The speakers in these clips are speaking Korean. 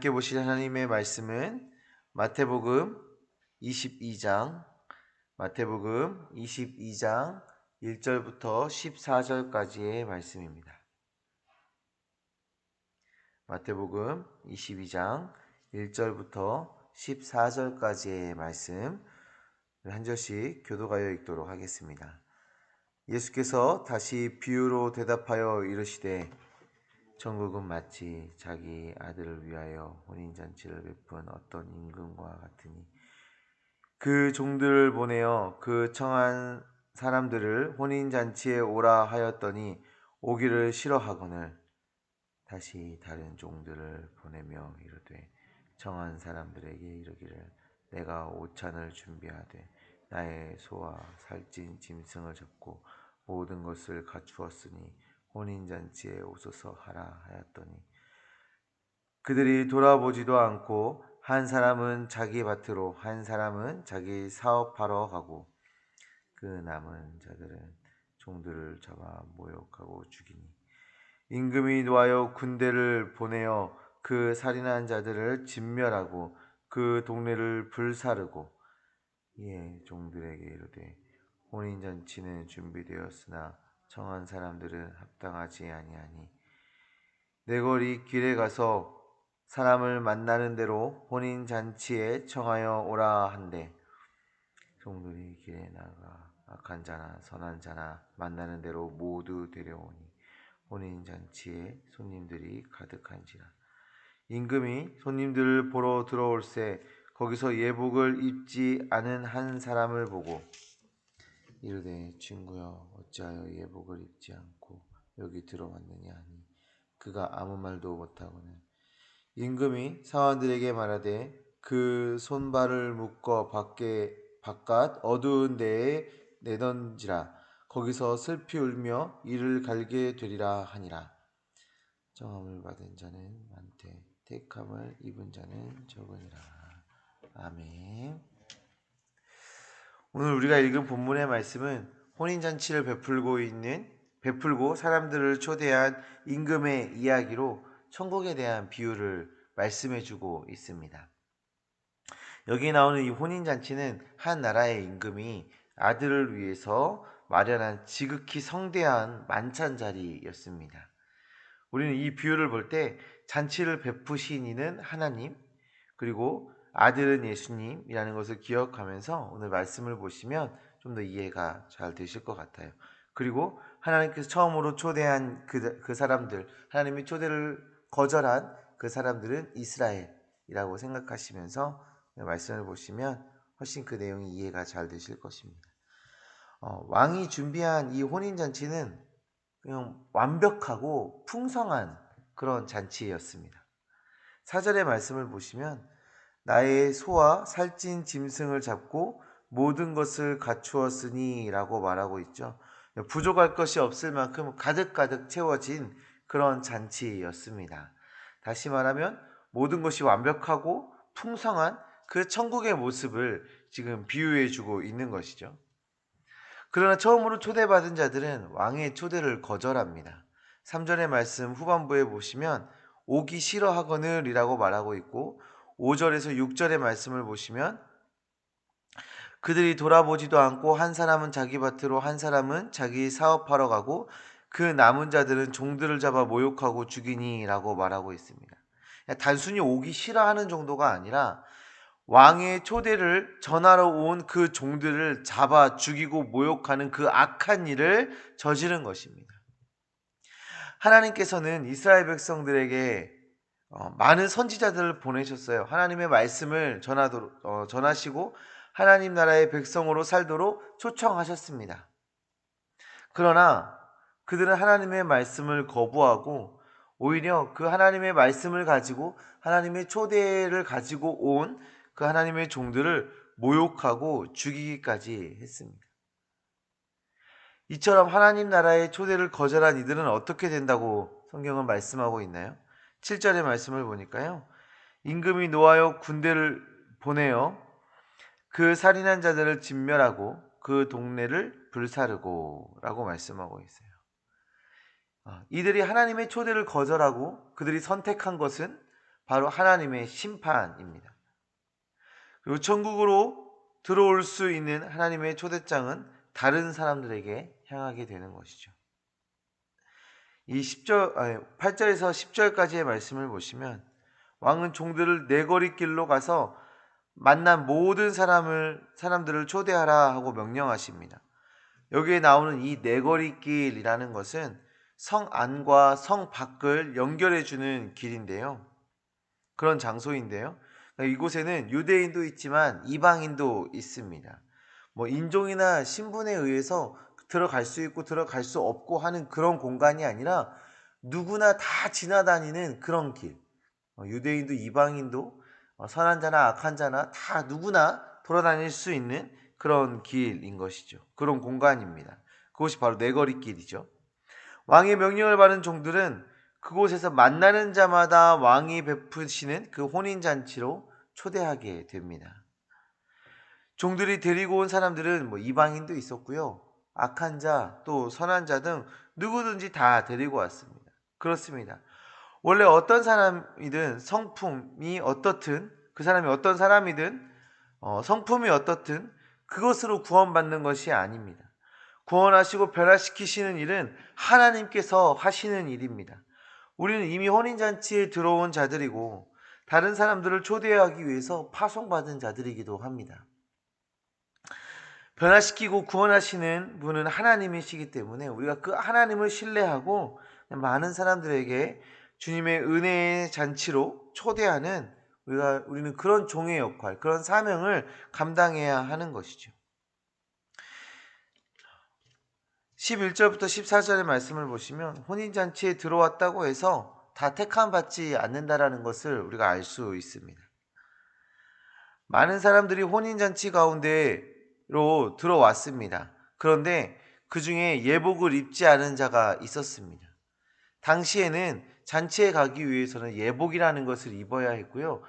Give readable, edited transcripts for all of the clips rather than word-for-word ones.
함께 보실 하나님의 말씀은 마태복음 22장 1절부터 14절까지의 말씀입니다. 마태복음 22장 1절부터 14절까지의 말씀 한 절씩 교도하여 읽도록 하겠습니다. 예수께서 다시 비유로 대답하여 이르시되 천국은 마치 자기 아들을 위하여 혼인잔치를 베푼 어떤 임금과 같으니 그 종들을 보내어 그 청한 사람들을 혼인잔치에 오라 하였더니 오기를 싫어하거늘 다시 다른 종들을 보내며 이르되 청한 사람들에게 이르기를 내가 오찬을 준비하되 나의 소와 살찐 짐승을 잡고 모든 것을 갖추었으니 혼인잔치에 오소서 하라 하였더니 그들이 돌아보지도 않고 한 사람은 자기 밭으로 한 사람은 자기 사업하러 가고 그 남은 자들은 종들을 잡아 모욕하고 죽이니 임금이 노하여 군대를 보내어 그 살인한 자들을 진멸하고 그 동네를 불사르고 이에 종들에게 이르되 혼인잔치는 준비되었으나 청한 사람들은 합당하지 아니하니 내 거리 길에 가서 사람을 만나는 대로 혼인잔치에 청하여 오라 한대 종들이 길에 나가 악한 자나 선한 자나 만나는 대로 모두 데려오니 혼인잔치에 손님들이 가득한지라 임금이 손님들을 보러 들어올새 거기서 예복을 입지 않은 한 사람을 보고 이르되 친구여 어찌하여 예복을 입지 않고 여기 들어왔느냐 하니 그가 아무 말도 못하거늘 임금이 사원들에게 말하되 그 손발을 묶어 바깥 어두운 데에 내던지라 거기서 슬피 울며 이를 갈게 되리라 하니라. 정함을 받은 자는 많되 택함을 입은 자는 적으니라. 아멘. 오늘 우리가 읽은 본문의 말씀은 혼인잔치를 베풀고 사람들을 초대한 임금의 이야기로 천국에 대한 비유를 말씀해주고 있습니다. 여기 나오는 이 혼인잔치는 한 나라의 임금이 아들을 위해서 마련한 지극히 성대한 만찬 자리였습니다. 우리는 이 비유를 볼 때 잔치를 베푸신 이는 하나님, 그리고 아들은 예수님이라는 것을 기억하면서 오늘 말씀을 보시면 좀 더 이해가 잘 되실 것 같아요. 그리고 하나님께서 처음으로 초대한 그 사람들, 하나님이 초대를 거절한 그 사람들은 이스라엘이라고 생각하시면서 말씀을 보시면 훨씬 그 내용이 이해가 잘 되실 것입니다. 왕이 준비한 이 혼인잔치는 그냥 완벽하고 풍성한 그런 잔치였습니다. 4절의 말씀을 보시면 나의 소와 살찐 짐승을 잡고 모든 것을 갖추었으니 라고 말하고 있죠. 부족할 것이 없을 만큼 가득가득 채워진 그런 잔치였습니다. 다시 말하면 모든 것이 완벽하고 풍성한 그 천국의 모습을 지금 비유해 주고 있는 것이죠. 그러나 처음으로 초대받은 자들은 왕의 초대를 거절합니다. 3절의 말씀 후반부에 보시면 오기 싫어하거늘 이라고 말하고 있고 5절에서 6절의 말씀을 보시면 그들이 돌아보지도 않고 한 사람은 자기 밭으로 한 사람은 자기 사업하러 가고 그 남은 자들은 종들을 잡아 모욕하고 죽이니 라고 말하고 있습니다. 단순히 오기 싫어하는 정도가 아니라 왕의 초대를 전하러 온 그 종들을 잡아 죽이고 모욕하는 그 악한 일을 저지른 것입니다. 하나님께서는 이스라엘 백성들에게 많은 선지자들을 보내셨어요. 하나님의 말씀을 전하시고 하나님 나라의 백성으로 살도록 초청하셨습니다. 그러나 그들은 하나님의 말씀을 거부하고 오히려 그 하나님의 말씀을 가지고 하나님의 초대를 가지고 온 그 하나님의 종들을 모욕하고 죽이기까지 했습니다. 이처럼 하나님 나라의 초대를 거절한 이들은 어떻게 된다고 성경은 말씀하고 있나요? 7절의 말씀을 보니까요. 임금이 노하여 군대를 보내어 그 살인한 자들을 진멸하고 그 동네를 불사르고 라고 말씀하고 있어요. 이들이 하나님의 초대를 거절하고 그들이 선택한 것은 바로 하나님의 심판입니다. 그리고 천국으로 들어올 수 있는 하나님의 초대장은 다른 사람들에게 향하게 되는 것이죠. 이 8절에서 10절까지의 말씀을 보시면 왕은 종들을 네거리 길로 가서 만난 모든 사람들을 초대하라 하고 명령하십니다. 여기에 나오는 이 네거리 길이라는 것은 성 안과 성 밖을 연결해 주는 길인데요. 그런 장소인데요. 이곳에는 유대인도 있지만 이방인도 있습니다. 뭐 인종이나 신분에 의해서 들어갈 수 있고 들어갈 수 없고 하는 그런 공간이 아니라 누구나 다 지나다니는 그런 길. 유대인도 이방인도 선한 자나 악한 자나 다 누구나 돌아다닐 수 있는 그런 길인 것이죠. 그런 공간입니다. 그것이 바로 네거리 길이죠. 왕의 명령을 받은 종들은 그곳에서 만나는 자마다 왕이 베푸시는 그 혼인잔치로 초대하게 됩니다. 종들이 데리고 온 사람들은 뭐 이방인도 있었고요. 악한 자, 또 선한 자 등 누구든지 다 데리고 왔습니다. 그렇습니다. 원래 어떤 사람이든 성품이 어떻든 그 사람이 어떤 사람이든 성품이 어떻든 그것으로 구원받는 것이 아닙니다. 구원하시고 변화시키시는 일은 하나님께서 하시는 일입니다. 우리는 이미 혼인잔치에 들어온 자들이고 다른 사람들을 초대하기 위해서 파송받은 자들이기도 합니다. 변화시키고 구원하시는 분은 하나님이시기 때문에 우리가 그 하나님을 신뢰하고 많은 사람들에게 주님의 은혜의 잔치로 초대하는 우리는 그런 종의 역할, 그런 사명을 감당해야 하는 것이죠. 11절부터 14절의 말씀을 보시면 혼인잔치에 들어왔다고 해서 다 택함 받지 않는다라는 것을 우리가 알 수 있습니다. 많은 사람들이 혼인잔치 가운데로 들어왔습니다. 그런데 그 중에 예복을 입지 않은 자가 있었습니다. 당시에는 잔치에 가기 위해서는 예복이라는 것을 입어야 했고요.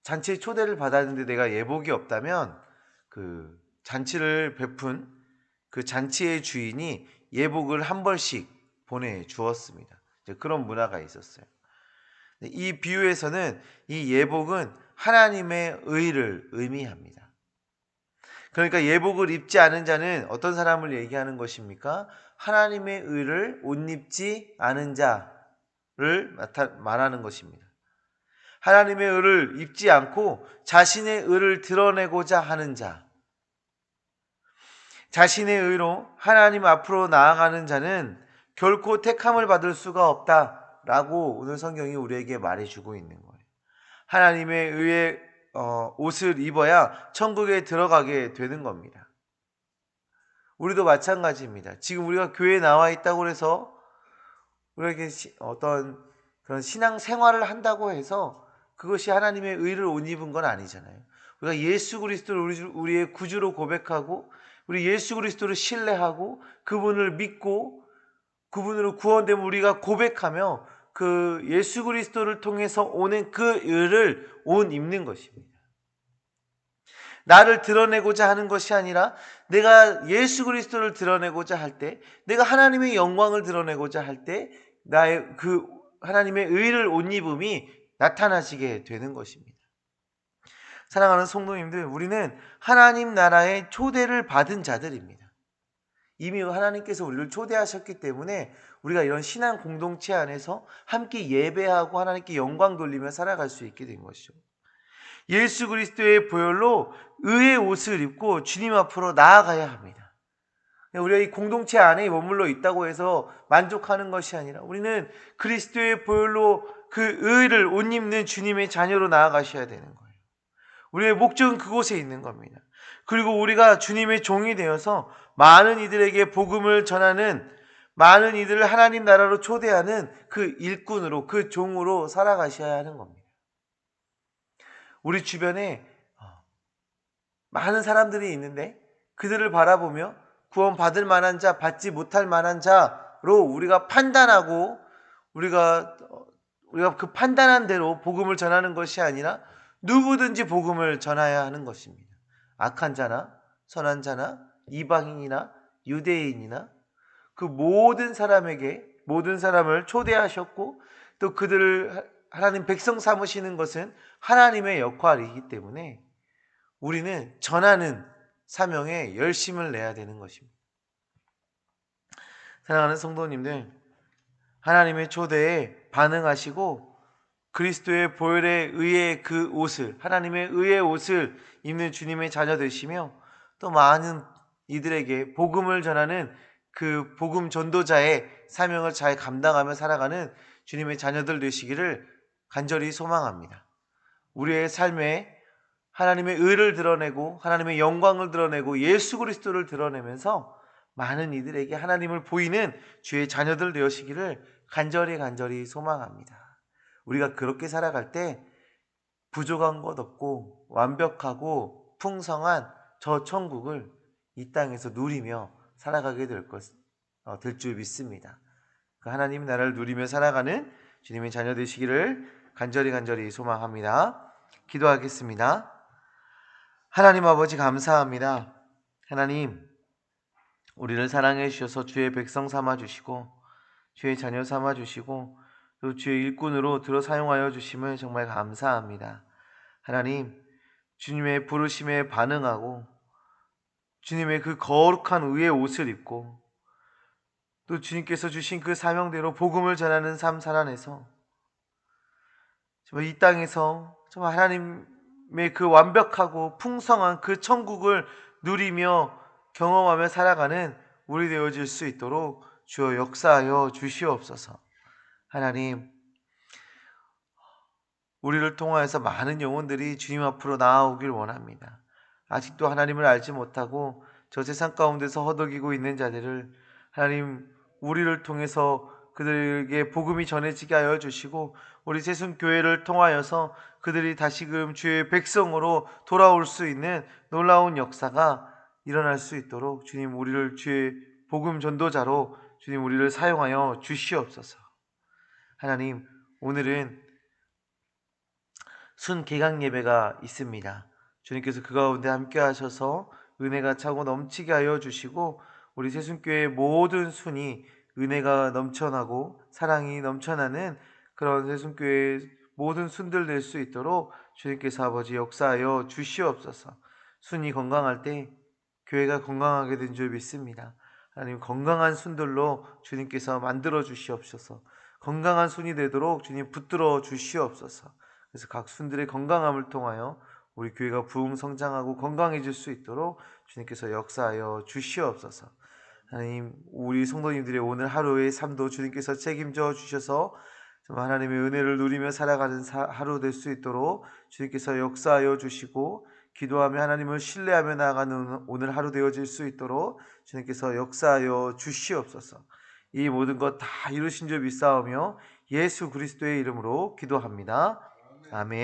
잔치에 초대를 받았는데 내가 예복이 없다면 그 잔치를 베푼 그 잔치의 주인이 예복을 한 벌씩 보내주었습니다. 그런 문화가 있었어요. 이 비유에서는 이 예복은 하나님의 의를 의미합니다. 그러니까 예복을 입지 않은 자는 어떤 사람을 얘기하는 것입니까? 하나님의 의를 옷 입지 않은 자를 말하는 것입니다. 하나님의 의를 입지 않고 자신의 의를 드러내고자 하는 자, 자신의 의로 하나님 앞으로 나아가는 자는 결코 택함을 받을 수가 없다라고 오늘 성경이 우리에게 말해주고 있는 거예요. 하나님의 의의 옷을 입어야 천국에 들어가게 되는 겁니다. 우리도 마찬가지입니다. 지금 우리가 교회에 나와 있다고 해서 우리에게 어떤 그런 신앙 생활을 한다고 해서 그것이 하나님의 의를 옷 입은 건 아니잖아요. 우리가 예수 그리스도를 우리의 구주로 고백하고 우리 예수 그리스도를 신뢰하고 그분을 믿고 그분으로 구원되면 우리가 고백하며 그 예수 그리스도를 통해서 오는 그 의를 옷 입는 것입니다. 나를 드러내고자 하는 것이 아니라 내가 예수 그리스도를 드러내고자 할 때, 내가 하나님의 영광을 드러내고자 할 때 나의 그 하나님의 의를 옷 입음이 나타나지게 되는 것입니다. 사랑하는 성도님들, 우리는 하나님 나라의 초대를 받은 자들입니다. 이미 하나님께서 우리를 초대하셨기 때문에 우리가 이런 신앙 공동체 안에서 함께 예배하고 하나님께 영광 돌리며 살아갈 수 있게 된 것이죠. 예수 그리스도의 보혈로 의의 옷을 입고 주님 앞으로 나아가야 합니다. 우리가 이 공동체 안에 머물러 있다고 해서 만족하는 것이 아니라 우리는 그리스도의 보혈로 그 의를 옷 입는 주님의 자녀로 나아가셔야 되는 거예요. 우리의 목적은 그곳에 있는 겁니다. 그리고 우리가 주님의 종이 되어서 많은 이들에게 복음을 전하는, 많은 이들을 하나님 나라로 초대하는 그 일꾼으로, 그 종으로 살아가셔야 하는 겁니다. 우리 주변에 많은 사람들이 있는데 그들을 바라보며 구원받을 만한 자, 받지 못할 만한 자로 우리가 판단하고 우리가 그 판단한 대로 복음을 전하는 것이 아니라 누구든지 복음을 전해야 하는 것입니다. 악한 자나 선한 자나 이방인이나 유대인이나 그 모든 사람에게 모든 사람을 초대하셨고 또 그들을 하나님 백성 삼으시는 것은 하나님의 역할이기 때문에 우리는 전하는 사명에 열심을 내야 되는 것입니다. 사랑하는 성도님들, 하나님의 초대에 반응하시고 그리스도의 보혈의 의의 그 옷을, 하나님의 의의 옷을 입는 주님의 자녀 되시며 또 많은 이들에게 복음을 전하는 그 복음 전도자의 사명을 잘 감당하며 살아가는 주님의 자녀들 되시기를 간절히 소망합니다. 우리의 삶에 하나님의 의를 드러내고 하나님의 영광을 드러내고 예수 그리스도를 드러내면서 많은 이들에게 하나님을 보이는 주의 자녀들 되시기를 간절히 소망합니다. 우리가 그렇게 살아갈 때 부족한 것 없고 완벽하고 풍성한 저 천국을 이 땅에서 누리며 살아가게 될 줄 믿습니다. 그 하나님 나라를 누리며 살아가는 주님의 자녀 되시기를 간절히 소망합니다. 기도하겠습니다. 하나님 아버지 감사합니다. 하나님, 우리를 사랑해 주셔서 주의 백성 삼아 주시고 주의 자녀 삼아 주시고 또 주의 일꾼으로 들어 사용하여 주심을 정말 감사합니다. 하나님, 주님의 부르심에 반응하고 주님의 그 거룩한 의의 옷을 입고 또 주님께서 주신 그 사명대로 복음을 전하는 삶 살아내서 정말 이 땅에서 정말 하나님의 그 완벽하고 풍성한 그 천국을 누리며 경험하며 살아가는 우리 되어질 수 있도록 주여 역사하여 주시옵소서. 하나님, 우리를 통하여서 많은 영혼들이 주님 앞으로 나아오길 원합니다. 아직도 하나님을 알지 못하고 저 세상 가운데서 허덕이고 있는 자들을 하나님, 우리를 통해서 그들에게 복음이 전해지게 하여 주시고 우리 세순교회를 통하여서 그들이 다시금 주의 백성으로 돌아올 수 있는 놀라운 역사가 일어날 수 있도록 주님, 우리를 주의 복음 전도자로 주님, 우리를 사용하여 주시옵소서. 하나님, 오늘은 순개강 예배가 있습니다. 주님께서 그 가운데 함께 하셔서 은혜가 차고 넘치게 하여 주시고 우리 세순교회의 모든 순이 은혜가 넘쳐나고 사랑이 넘쳐나는 그런 세순교회의 모든 순들 될 수 있도록 주님께서 아버지 역사하여 주시옵소서. 순이 건강할 때 교회가 건강하게 된 줄 믿습니다. 하나님, 건강한 순들로 주님께서 만들어 주시옵소서. 건강한 순이 되도록 주님 붙들어 주시옵소서. 그래서 각 순들의 건강함을 통하여 우리 교회가 부흥 성장하고 건강해질 수 있도록 주님께서 역사하여 주시옵소서. 하나님, 우리 성도님들의 오늘 하루의 삶도 주님께서 책임져 주셔서 하나님의 은혜를 누리며 살아가는 하루 될 수 있도록 주님께서 역사하여 주시고 기도하며 하나님을 신뢰하며 나아가는 오늘 하루 되어질 수 있도록 주님께서 역사하여 주시옵소서. 이 모든 것 다 이루신 줄 믿사오며 예수 그리스도의 이름으로 기도합니다. 아멘.